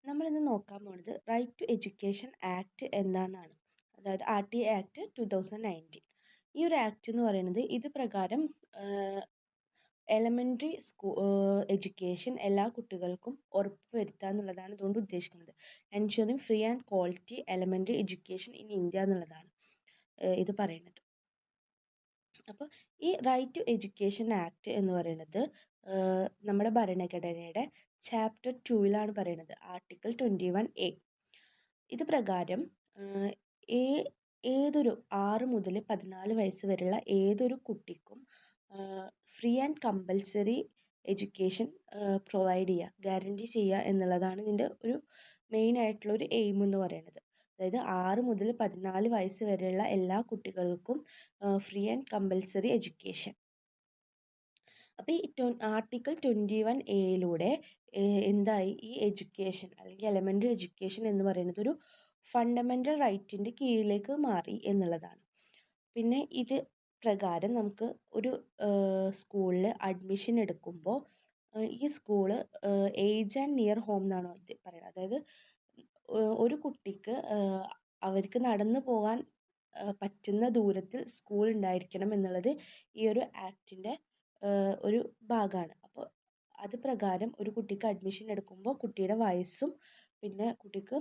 നമ്മളിന്ന് നോക്കാൻ പോകുന്നത് റൈറ്റ് ടു എഡ്യൂക്കേഷൻ ആക്ട് എന്താണെന്നാണ്. അതായത് RTA ആക്ട് 2019. ഈ ഒരു ആക്ട് എന്ന് പറയുന്നത് ഇത് പ്രകാരം എലമെൻ്ററി എഡ്യൂക്കേഷൻ എല്ലാ കുട്ടികൾക്കും ഉറപ്പുവരുത്തുക എന്നുള്ളതാണ് ഇതുകൊണ്ട് ഉദ്ദേശിക്കുന്നത്. Ensuring free and quality elementary education in India എന്നുള്ളതാണ് ഇത് പറയുന്നത്. അപ്പോൾ ഈ റൈറ്റ് ടു എഡ്യൂക്കേഷൻ ആക്ട് എന്ന് പറയുന്നത് നമ്മുടെ ഭരണഘടനയുടെ ചാപ്റ്റർ 2-ലാണ് പറയുന്നത്. Article 21A. ഇത് പ്രകാരം ഏതൊരു 6 മുതൽ 14 വയസ്സ് വരെയുള്ള ഏതൊരു കുട്ടിക്കും free and compulsory education provide ചെയ്യുക, ഗ്യാരണ്ടി ചെയ്യുക എന്നുള്ളതാണ് ഇതിൻ്റെ ഒരു മെയിൻ ആയിട്ടുള്ള ഒരു എയിം എന്ന് പറയുന്നത്. അതായത് 6 മുതൽ 14 വയസ്സ് വരെയുള്ള എല്ലാ കുട്ടികൾക്കും ഫ്രീ ആൻഡ് കമ്പൽസറി എഡ്യൂക്കേഷൻ. അപ്പോൾ ഈ ആർട്ടിക്കിൾ 21A എന്തായി, ഈ എഡ്യൂക്കേഷൻ അല്ലെങ്കിൽ എലമെൻ്ററി എഡ്യൂക്കേഷൻ എന്ന് പറയുന്നത് ഒരു ഫണ്ടമെൻ്റൽ റൈറ്റിൻ്റെ കീഴിലേക്ക് മാറി എന്നുള്ളതാണ്. പിന്നെ ഇത് പ്രകാരം നമുക്ക് ഒരു സ്കൂളിൽ അഡ്മിഷൻ എടുക്കുമ്പോൾ ഈ school age and near home എന്നാണ് പറയുന്നത്. അതായത് ഒരു കുട്ടിക്ക് അവർക്ക് നടന്നു പോകാൻ പറ്റുന്ന ദൂരത്തിൽ സ്കൂൾ ഉണ്ടായിരിക്കണം എന്നുള്ളത് ഈ ഒരു ആക്ടിൻ്റെ ഒരു ഭാഗമാണ്. അപ്പോൾ അത് പ്രകാരം ഒരു കുട്ടിക്ക് അഡ്മിഷൻ എടുക്കുമ്പോൾ കുട്ടിയുടെ വയസ്സും പിന്നെ കുട്ടിക്ക്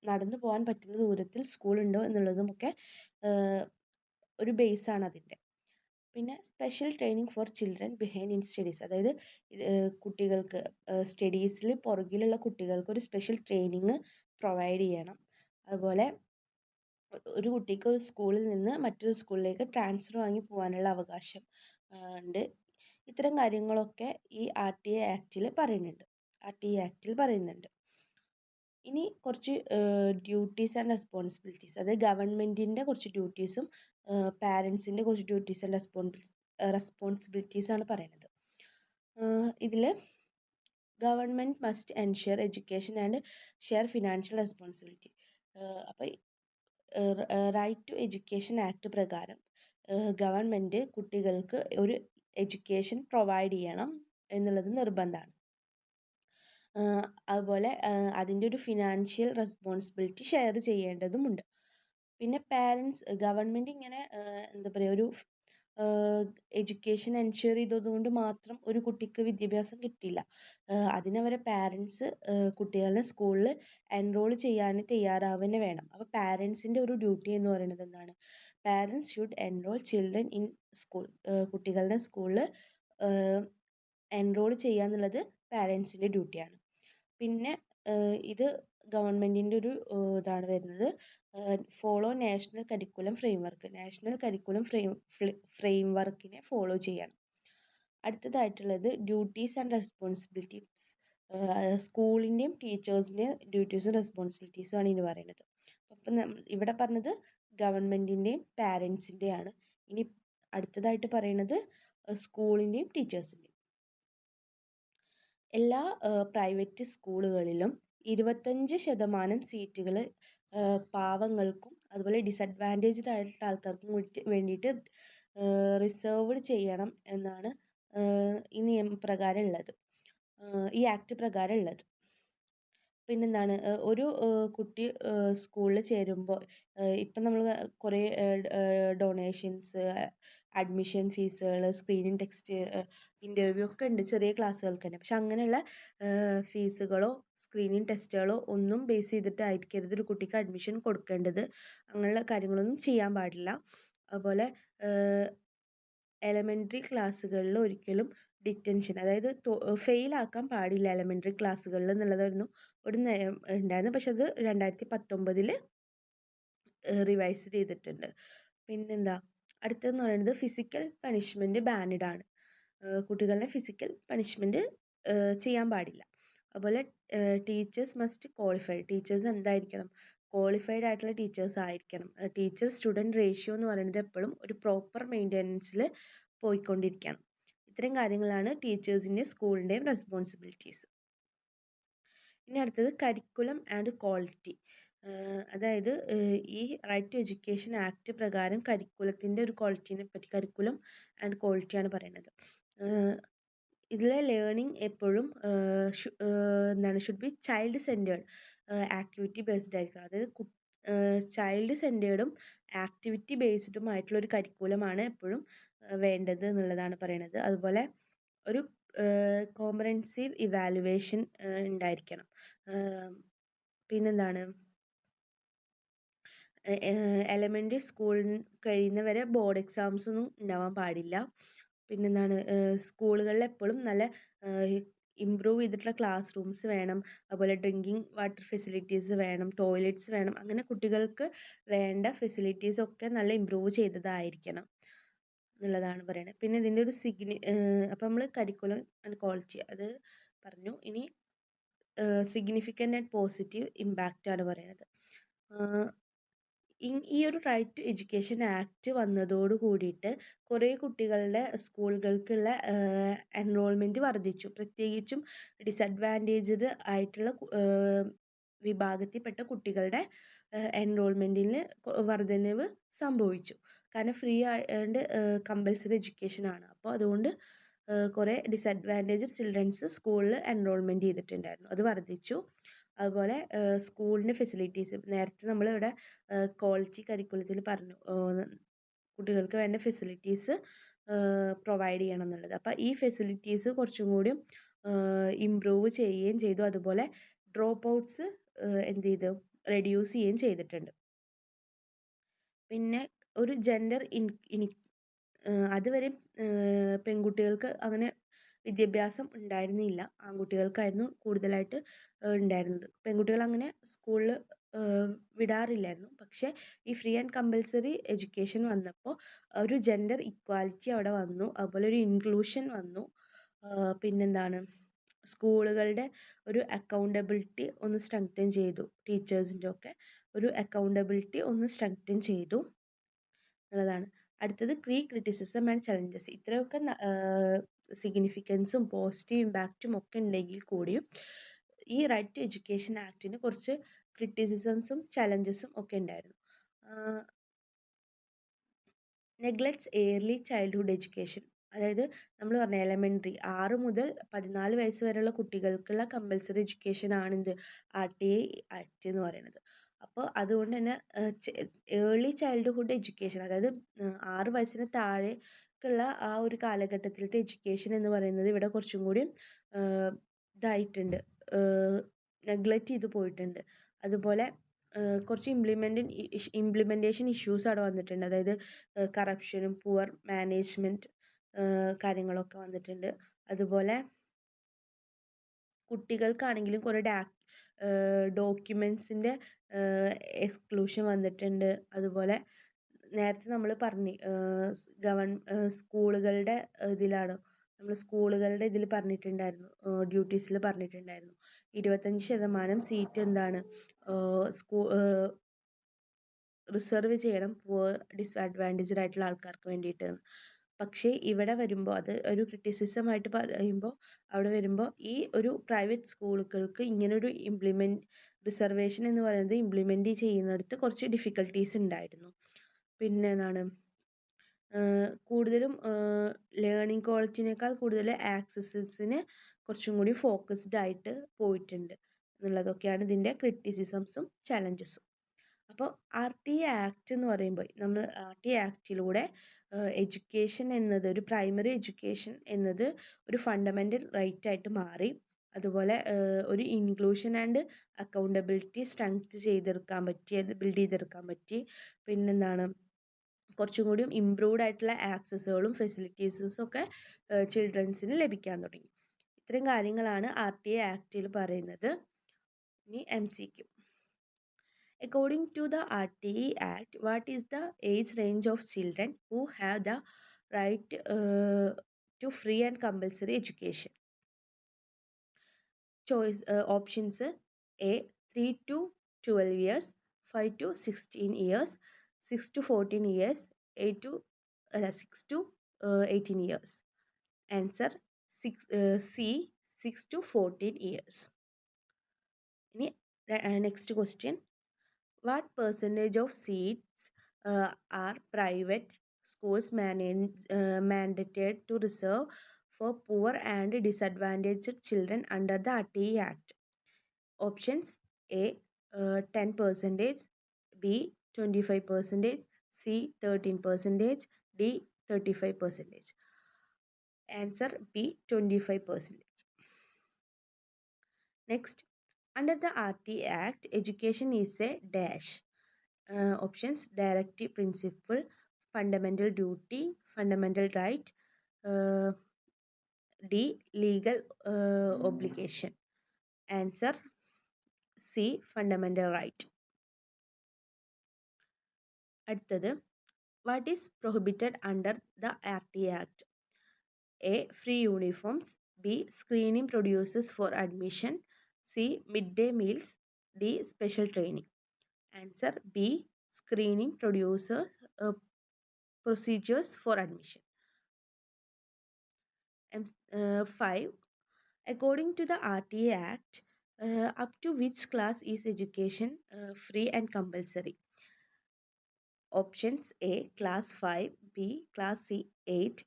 നടന്നു പോകാൻ പറ്റുന്ന ദൂരത്തിൽ സ്കൂൾ ഉണ്ടോ എന്നുള്ളതുമൊക്കെ ഒരു ബേസാണ് അതിൻ്റെ. പിന്നെ special training for children behind in studies, അതായത് കുട്ടികൾക്ക് സ്റ്റഡീസിൽ പുറകിലുള്ള കുട്ടികൾക്ക് ഒരു സ്പെഷ്യൽ ട്രെയിനിങ് പ്രൊവൈഡ് ചെയ്യണം. അതുപോലെ ഒരു കുട്ടിക്ക് ഒരു സ്കൂളിൽ നിന്ന് മറ്റൊരു സ്കൂളിലേക്ക് ട്രാൻസ്ഫർ വാങ്ങി പോകാനുള്ള അവകാശം ഉണ്ട്. ഇത്തരം കാര്യങ്ങളൊക്കെ ഈ RTA ആക്ടിൽ പറയുന്നുണ്ട്. ഇനി കുറച്ച് ഡ്യൂട്ടീസ് ആൻഡ് റെസ്പോൺസിബിലിറ്റീസ്, അതായത് ഗവൺമെൻറ്റിൻ്റെ കുറച്ച് ഡ്യൂട്ടീസും പാരൻസിൻ്റെ കുറച്ച് ഡ്യൂട്ടീസ് ആൻഡ് റെസ്പോൺസിബിലിറ്റീസാണ് പറയുന്നത്. ഇതിൽ government must ensure education and share financial responsibility. അപ്പോൾ റൈറ്റ് ടു എഡ്യൂക്കേഷൻ ആക്ട് പ്രകാരം ഗവൺമെൻറ് കുട്ടികൾക്ക് ഒരു എഡ്യൂക്കേഷൻ പ്രൊവൈഡ് ചെയ്യണം എന്നുള്ളത് നിർബന്ധമാണ്. അതുപോലെ അതിൻ്റെ ഒരു ഫിനാൻഷ്യൽ റെസ്പോൺസിബിലിറ്റി ഷെയർ ചെയ്യേണ്ടതുമുണ്ട്. പിന്നെ ഗവൺമെൻറ് ഇങ്ങനെ എന്താ പറയുക, ഒരു എഡ്യൂക്കേഷൻ എൻഷുർ ചെയ്തതുകൊണ്ട് മാത്രം ഒരു കുട്ടിക്ക് വിദ്യാഭ്യാസം കിട്ടില്ല. അതിനവരെ പാരൻസ് കുട്ടികളെ സ്കൂളിൽ എൻറോൾ ചെയ്യാൻ തയ്യാറാവുക വേണം. അപ്പോൾ പാരൻസിൻ്റെ ഒരു ഡ്യൂട്ടി എന്ന് പറയുന്നത് എന്താണ്? Parents should enrol children in school. കുട്ടികളുടെ സ്കൂളിൽ എൻറോൾ ചെയ്യുക എന്നുള്ളത് പാരൻസിൻ്റെ ഡ്യൂട്ടിയാണ്. പിന്നെ ഇത് ഗവൺമെൻറ്റിൻ്റെ ഒരു ഇതാണ് വരുന്നത്, ഫോളോ നാഷണൽ കരിക്കുലം ഫ്രെയിംവർക്കിനെ ഫോളോ ചെയ്യണം. അടുത്തതായിട്ടുള്ളത് ഡ്യൂട്ടീസ് ആൻഡ് റെസ്പോൺസിബിലിറ്റീസ്. സ്കൂളിൻ്റെയും ടീച്ചേഴ്സിൻ്റെയും ഡ്യൂട്ടീസും റെസ്പോൺസിബിലിറ്റീസും ആണ് ഇനി പറയുന്നത്. അപ്പം ഇവിടെ പറഞ്ഞത് ഗവൺമെൻറ്റിൻ്റെയും പാരൻസിൻ്റെയാണ്. ഇനി അടുത്തതായിട്ട് പറയുന്നത് സ്കൂളിൻ്റെയും ടീച്ചേഴ്സിൻ്റെയും. എല്ലാ പ്രൈവറ്റ് സ്കൂളുകളിലും 25% സീറ്റുകൾ പാവങ്ങൾക്കും അതുപോലെ ഡിസഡ്വാൻറ്റേജ്ഡ് ആയിട്ടുള്ള ആൾക്കാർക്കും വേണ്ടിയിട്ട് റിസർവ്ഡ് ചെയ്യണം എന്നാണ് ഈ നിയമപ്രകാരം ഉള്ളത്, ഈ ആക്ട് പ്രകാരം ഉള്ളത്. പിന്നെന്താണ്, ഒരു കുട്ടി സ്കൂളിൽ ചേരുമ്പോൾ ഇപ്പം നമ്മൾ കുറേ ഡൊണേഷൻസ്, അഡ്മിഷൻ ഫീസുകൾ, സ്ക്രീനിങ് ടെസ്റ്റ്, ഇൻ്റർവ്യൂ ഒക്കെ ഉണ്ട് ചെറിയ ക്ലാസ്സുകൾക്ക് തന്നെ. പക്ഷെ അങ്ങനെയുള്ള ഫീസുകളോ സ്ക്രീനിങ് ടെസ്റ്റുകളോ ഒന്നും ബേസ് ചെയ്തിട്ടായിരിക്കരുത് ഒരു കുട്ടിക്ക് അഡ്മിഷൻ കൊടുക്കേണ്ടത്. അങ്ങനെയുള്ള കാര്യങ്ങളൊന്നും ചെയ്യാൻ പാടില്ല. അതുപോലെ എലമെൻ്ററി ക്ലാസ്സുകളിൽ ഒരിക്കലും ഡിറ്റൻഷൻ, അതായത് ഫെയിലാക്കാൻ പാടില്ല എലമെൻ്ററി ക്ലാസ്സുകളിൽ എന്നുള്ളതായിരുന്നു ഒരു നയം ഉണ്ടായിരുന്നു. പക്ഷെ അത് 2019 റിവൈസ് ചെയ്തിട്ടുണ്ട്. പിന്നെന്താ, അടുത്തതെന്ന് പറയുന്നത് ഫിസിക്കൽ പണിഷ്മെൻറ്റ് ബാൻഡ് ആണ്. കുട്ടികളുടെ ഫിസിക്കൽ പണിഷ്മെൻറ്റ് ചെയ്യാൻ പാടില്ല. അതുപോലെ ടീച്ചേഴ്സ് മസ്റ്റ് ക്വാളിഫൈഡ്. ടീച്ചേഴ്സ് എന്തായിരിക്കണം? ക്വാളിഫൈഡ് ആയിട്ടുള്ള ടീച്ചേഴ്സ് ആയിരിക്കണം. ടീച്ചർ സ്റ്റുഡൻറ്റ് റേഷ്യോ എന്ന് പറയുന്നത് എപ്പോഴും ഒരു പ്രോപ്പർ മെയിൻ്റെനൻസിൽ പോയിക്കൊണ്ടിരിക്കണം. ഇത്തരം കാര്യങ്ങളാണ് ടീച്ചേഴ്സിൻ്റെയും സ്കൂളിൻ്റെയും റെസ്പോൺസിബിലിറ്റീസ്. ഇനി അടുത്തത് കരിക്കുലം ആൻഡ് ക്വാളിറ്റി. അതായത് ഈ റൈറ്റ് ടു എഡ്യൂക്കേഷൻ ആക്ട് പ്രകാരം കരിക്കുലത്തിൻ്റെ ഒരു ക്വാളിറ്റീനെ പറ്റി, കരിക്കുലം ആൻഡ് ക്വാളിറ്റിയാണ് പറയുന്നത്. ഇതിലെ ലേണിംഗ് എപ്പോഴും എന്താണ് should be child centred, activity based ആയിരിക്കണം. അതായത് ചൈൽഡ് സെൻറ്റേർഡും ആക്ടിവിറ്റി ബേസ്ഡും ആയിട്ടുള്ള ഒരു കരിക്കുലമാണ് എപ്പോഴും വേണ്ടത് എന്നുള്ളതാണ് പറയുന്നത്. അതുപോലെ ഒരു കോംപ്രഹെൻസീവ് ഇവാലുവേഷൻ ഉണ്ടായിരിക്കണം. പിന്നെന്താണ്, എലമെൻ്ററി സ്കൂൾ കഴിയുന്നവരെ ബോർഡ് എക്സാംസ് ഒന്നും ഉണ്ടാവാൻ പാടില്ല. പിന്നെന്താണ്, സ്കൂളുകളിൽ എപ്പോഴും നല്ല ഇമ്പ്രൂവ് ചെയ്തിട്ടുള്ള ക്ലാസ് റൂംസ് വേണം. അതുപോലെ ഡ്രിങ്കിങ് വാട്ടർ ഫെസിലിറ്റീസ് വേണം, ടോയ്ലറ്റ്സ് വേണം. അങ്ങനെ കുട്ടികൾക്ക് വേണ്ട ഫെസിലിറ്റീസ് ഒക്കെ നല്ല ഇമ്പ്രൂവ് ചെയ്തതായിരിക്കണം എന്നുള്ളതാണ് പറയുന്നത്. പിന്നെ ഇതിൻ്റെ ഒരു അപ്പം നമ്മൾ കരിക്കുലം ആൻഡ് ക്വാളിറ്റി അത് പറഞ്ഞു. ഇനി സിഗ്നിഫിക്കൻ്റ് ആൻഡ് പോസിറ്റീവ് ഇമ്പാക്റ്റ് ആണ് പറയുന്നത്. ഈ ഒരു റൈറ്റ് ടു എഡ്യൂക്കേഷൻ ആക്ട് വന്നതോട് കൂടിയിട്ട് കുറേ കുട്ടികളുടെ സ്കൂളുകൾക്കുള്ള എൻറോൾമെൻറ്റ് വർദ്ധിച്ചു. പ്രത്യേകിച്ചും ഡിസഡ്വാൻറ്റേജ്ഡ് ആയിട്ടുള്ള വിഭാഗത്തിൽപ്പെട്ട കുട്ടികളുടെ എൻറോൾമെൻറ്റിന് വർധനവ് സംഭവിച്ചു. കാരണം ഫ്രീ ആയതുകൊണ്ട് കമ്പൽസറി എഡ്യൂക്കേഷൻ ആണ്. അപ്പോൾ അതുകൊണ്ട് കുറേ ഡിസഡ്വാൻറ്റേജ്ഡ് ചിൽഡ്രൻസ് സ്കൂളിൽ എൻറോൾമെൻറ്റ് ചെയ്തിട്ടുണ്ടായിരുന്നു, അത് വർദ്ധിച്ചു. അതുപോലെ സ്കൂളിൻ്റെ ഫെസിലിറ്റീസ്, നേരത്തെ നമ്മളിവിടെ ക്വാളിറ്റി കരിക്കുലത്തിൽ പറഞ്ഞു കുട്ടികൾക്ക് വേണ്ട ഫെസിലിറ്റീസ് പ്രൊവൈഡ് ചെയ്യണം എന്നുള്ളത്. അപ്പോൾ ഈ ഫെസിലിറ്റീസ് കുറച്ചും കൂടി ഇമ്പ്രൂവ് ചെയ്യുകയും ചെയ്തു. അതുപോലെ ഡ്രോപ്പ് ഔട്ട്സ് എന്ത് ചെയ്തു, റെഡ്യൂസ് ചെയ്യുകയും ചെയ്തിട്ടുണ്ട്. പിന്നെ ഒരു ജെൻഡർ അതുവരെ പെൺകുട്ടികൾക്ക് അങ്ങനെ വിദ്യാഭ്യാസം ഉണ്ടായിരുന്നില്ല, ആൺകുട്ടികൾക്കായിരുന്നു കൂടുതലായിട്ട് ഉണ്ടായിരുന്നത്. പെൺകുട്ടികൾ അങ്ങനെ സ്കൂളിൽ വിടാറില്ലായിരുന്നു. പക്ഷേ ഈ ഫ്രീ ആൻഡ് കമ്പൽസറി എഡ്യൂക്കേഷൻ വന്നപ്പോൾ ഒരു ജെൻഡർ ഇക്വാലിറ്റി അവിടെ വന്നു. അതുപോലെ ഒരു ഇൻക്ലൂഷൻ വന്നു. പിന്നെന്താണ്, സ്കൂളുകളുടെ ഒരു അക്കൗണ്ടബിലിറ്റി ഒന്ന് സ്ട്രെങ്തൻ ചെയ്തു. ടീച്ചേഴ്സിൻ്റെ ഒക്കെ ഒരു അക്കൗണ്ടബിലിറ്റി ഒന്ന് സ്ട്രെങ്തൻ ചെയ്തു എന്നുള്ളതാണ്. അടുത്തത് ക്രിറ്റിസിസം ആൻഡ് ചലഞ്ചസ്. ഇത്രയൊക്കെ സിഗ്നിഫിക്കൻസും പോസിറ്റീവ് ഇമ്പാക്റ്റും ഒക്കെ ഉണ്ടെങ്കിൽ കൂടിയും ഈ റൈറ്റ് ടു എഡ്യൂക്കേഷൻ ആക്ടിന് കുറച്ച് ക്രിറ്റിസിസംസും ചലഞ്ചസും ഒക്കെ ഉണ്ടായിരുന്നു. നെഗ്ലക്ട്സ് ഏർലി ചൈൽഡ്ഹുഡ് എഡ്യൂക്കേഷൻ. അതായത് നമ്മൾ പറഞ്ഞ എലമെൻ്ററി 6 മുതൽ 14 വയസ്സ് വരെയുള്ള കുട്ടികൾക്കുള്ള കമ്പൽസറി എഡ്യൂക്കേഷൻ ആണ് ഇത് RTI ആക്ട് എന്ന് പറയുന്നത്. അപ്പോൾ അതുകൊണ്ട് തന്നെ ഏർലി ചൈൽഡ്ഹുഡ് എഡ്യൂക്കേഷൻ, അതായത് 6 വയസ്സിന് താഴേക്കുള്ള ആ ഒരു കാലഘട്ടത്തിലത്തെ എഡ്യൂക്കേഷൻ എന്ന് പറയുന്നത് ഇവിടെ കുറച്ചും കൂടി ഇതായിട്ടുണ്ട്, നെഗ്ലക്റ്റ് ചെയ്ത് പോയിട്ടുണ്ട്. അതുപോലെ കുറച്ച് ഇംപ്ലിമെൻറ്റേഷൻ ഇഷ്യൂസ് അവിടെ വന്നിട്ടുണ്ട്. അതായത് കറപ്ഷനും പുവർ മാനേജ്മെൻറ്റ് കാര്യങ്ങളൊക്കെ വന്നിട്ടുണ്ട്. അതുപോലെ കുട്ടികൾക്കാണെങ്കിലും കുറേ ഡോക്യുമെൻസിൻ്റെ എക്സ്ക്ലൂഷൻ വന്നിട്ടുണ്ട്. അതുപോലെ നേരത്തെ നമ്മൾ പറഞ്ഞു സ്കൂളുകളുടെ ഇതിലാണ്, നമ്മൾ സ്കൂളുകളുടെ ഇതിൽ പറഞ്ഞിട്ടുണ്ടായിരുന്നു, ഡ്യൂട്ടീസിൽ പറഞ്ഞിട്ടുണ്ടായിരുന്നു 25% സീറ്റ് എന്താണ് റിസർവ് ചെയ്യണം പുവർ ഡിസ്അഡ്വാൻറ്റേജ്ഡ് ആയിട്ടുള്ള ആൾക്കാർക്ക് വേണ്ടിയിട്ട്. പക്ഷേ ഇവിടെ വരുമ്പോൾ അത് ഒരു ക്രിറ്റിസിസം ആയിട്ട് പറയുമ്പോൾ അവിടെ വരുമ്പോൾ ഈ ഒരു പ്രൈവറ്റ് സ്കൂളുകൾക്ക് ഇങ്ങനൊരു റിസർവേഷൻ എന്ന് പറയുന്നത് ഇംപ്ലിമെൻറ്റ് ചെയ്യുന്നിടത്ത് കുറച്ച് ഡിഫിക്കൽട്ടീസ് ഉണ്ടായിരുന്നു. പിന്നെ എന്താണ്, കൂടുതലും ലേണിംഗ് ക്വാളിറ്റിനേക്കാൾ കൂടുതൽ ആക്സസിന് കുറച്ചും കൂടി ഫോക്കസ്ഡ് ആയിട്ട് പോയിട്ടുണ്ട് എന്നുള്ളതൊക്കെയാണ് ഇതിൻ്റെ ക്രിറ്റിസിസംസും ചലഞ്ചസും. അപ്പോൾ RTI ആക്ട് എന്ന് പറയുമ്പോൾ നമ്മൾ RTI ആക്ടിലൂടെ എഡ്യൂക്കേഷൻ എന്നത്, ഒരു പ്രൈമറി എഡ്യൂക്കേഷൻ എന്നത് ഒരു ഫണ്ടമെൻ്റൽ റൈറ്റ് ആയിട്ട് മാറി. അതുപോലെ ഒരു inclusion and accountability strength build ചെയ്തെടുക്കാൻ പറ്റി. പിന്നെന്താണ്, കുറച്ചും കൂടി ഇംപ്രൂവ്ഡ് ആയിട്ടുള്ള ആക്സസുകളും ഫെസിലിറ്റീസും ഒക്കെ ചിൽഡ്രൻസിന് ലഭിക്കാൻ തുടങ്ങി. ഇത്രയും കാര്യങ്ങളാണ് RTI ആക്ടിൽ പറയുന്നത്. ഇനി MCQ. According to the RTI Act, what is the age range of children who have the right to free and compulsory education? Options: A 3 to 12 years, 5 to 16 years, 6 to 14 years, 6 to 18 years. Answer C 6 to 14 years. Next question. What percentage of seats are private schools mandated to reserve for poor and disadvantaged children under the RTI Act? Options A 10%, B 25%, C 13%, D 35%. Answer B 25%. Next, under the RT Act, education is a dash. Options directive principle, fundamental duty, fundamental right, uh, D legal obligation. Answer C fundamental right. അടുത്തത്, what is prohibited under the RT Act? A. Free uniforms. B. Screening producers for admission. C. Midday meals. D. Special training. Answer B. Screening producer procedures for admission. 5. According to the RTA Act, up to which class is education free and compulsory? Options A. Class 5, B. Class 8,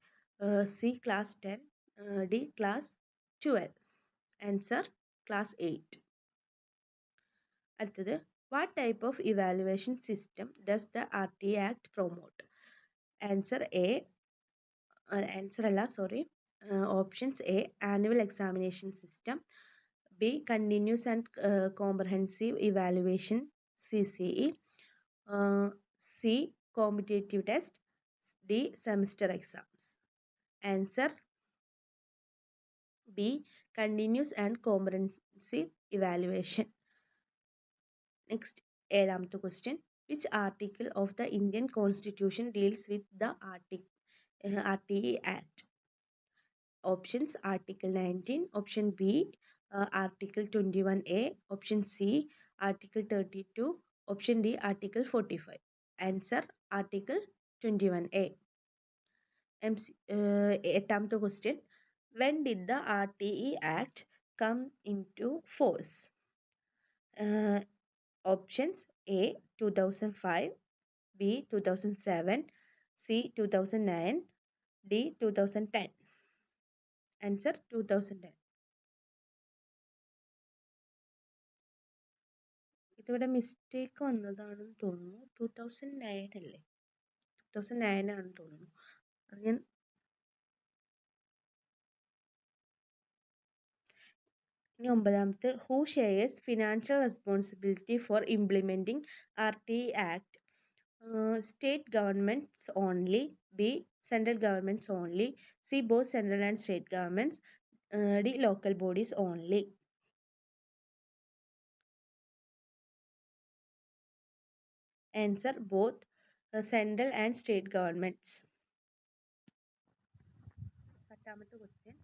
C. Class 10, D. Class 12. Answer Class 8. അടുത്തത്, what type of evaluation system does the RTA Act promote? Answer A. Options A. Annual examination system. B. Continuous and comprehensive evaluation CCE. C. Competitive test. D. Semester exams. Answer B. Continuous and comprehensive evaluation. Next, ഏഴാമത്തെ question. Which article of the Indian Constitution deals with the RTE Act? Options Article 19, Option B Article 21A, Option C Article 32, Option D Article 45. Answer Article 21A. എട്ടാമത്തെ question. When did the RTE Act come into force? Options A 2005, B 2007, C 2009, D 2010. Answer 2010. ഇതിവിടെ mistake വന്നതാണെന്ന് തോന്നുന്നു. 2009 അല്ലേ? 2009 ആണെന്ന് തോന്നുന്നു. അത് ഞാൻ ഇനി ഒമ്പതാമത്തെ, who shares financial responsibility for implementing RTE Act? State governments only, B central governments only, C both central and state governments, D local bodies only. Answer both central and state governments. പത്താമത്തെ question.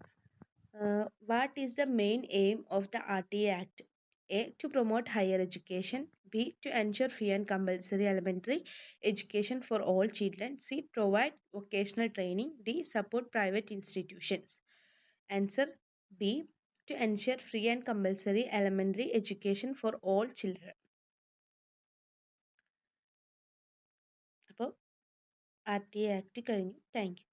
What is the main aim of the RTE Act? A. To promote higher education. B. To ensure free and compulsory elementary education for all children. C. Provide vocational training. D. Support private institutions. Answer B. To ensure free and compulsory elementary education for all children. അപ്പോൾ RTE Act കഴിഞ്ഞു. Thank you.